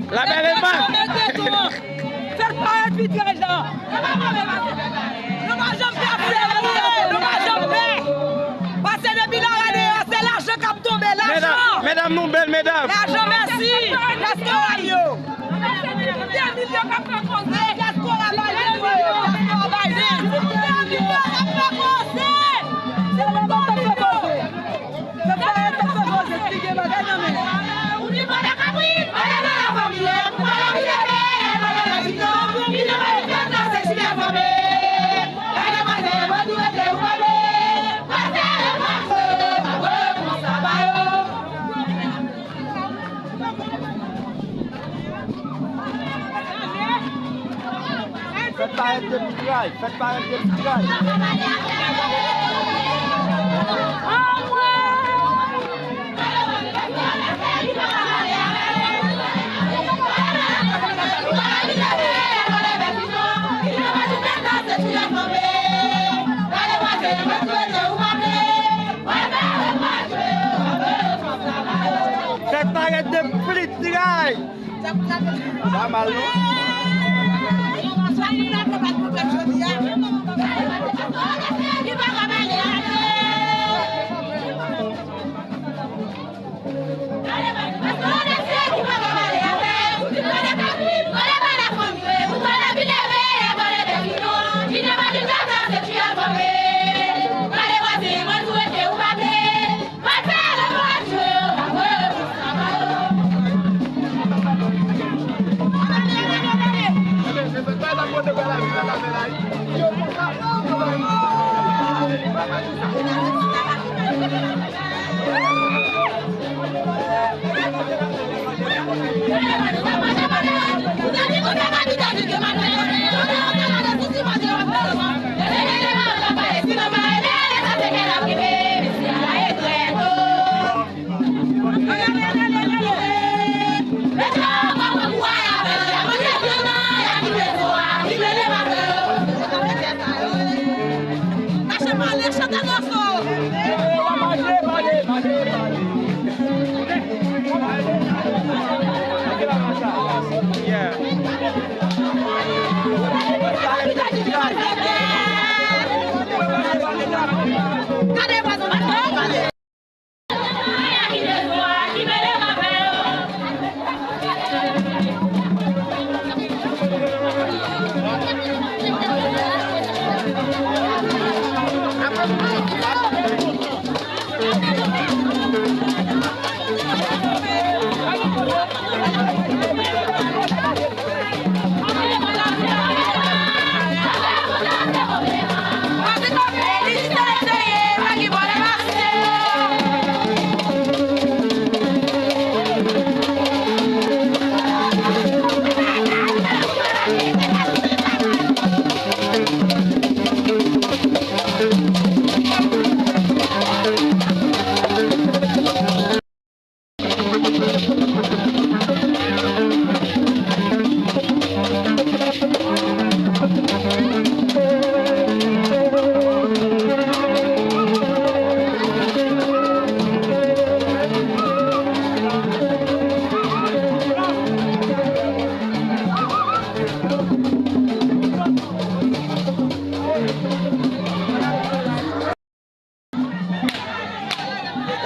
La belle est mal. Faites pas un vitrage là. Nous mangeons bien, nous mangeons bien. Parce que depuis l'année, c'est l'argent qui a tombé, l'argent. Mesdames, nous belles mesdames. L'argent, merci. Diaspora, yo. 2 millions qui a fait causer. Diaspora, Faites pas un demi-graille, faites pas un demi-graille. Faites pas un demi-graille. Ça mal, non?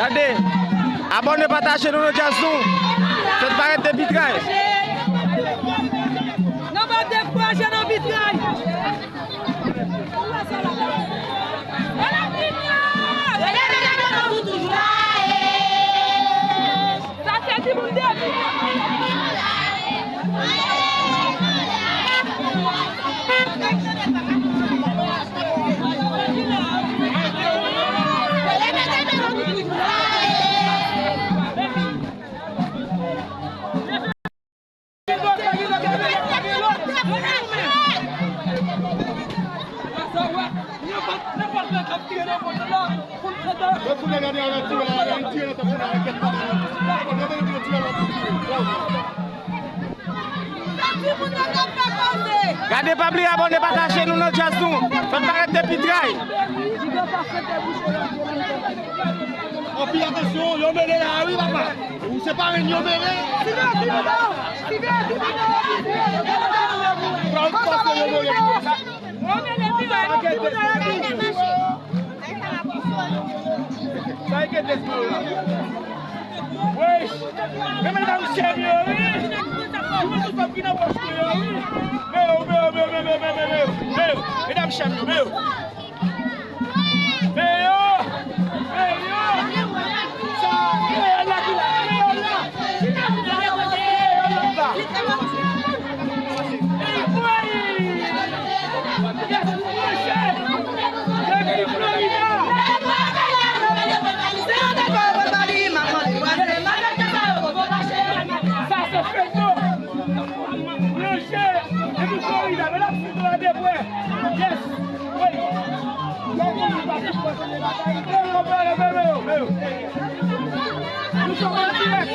Regardez, abonnez, partagez nos chansons. Faites paraître des vitrailles. Non, pas décourager nos vitrailles. Ça, c'est du monde. Gardez pas oublier abonner, partager nous dans jazz nous. Faites paraître des pitrailles. On fait attention, yon mêlé là, oui papa. Vous séparez yon mêlé. Mesdames, chers nous sommes en direct.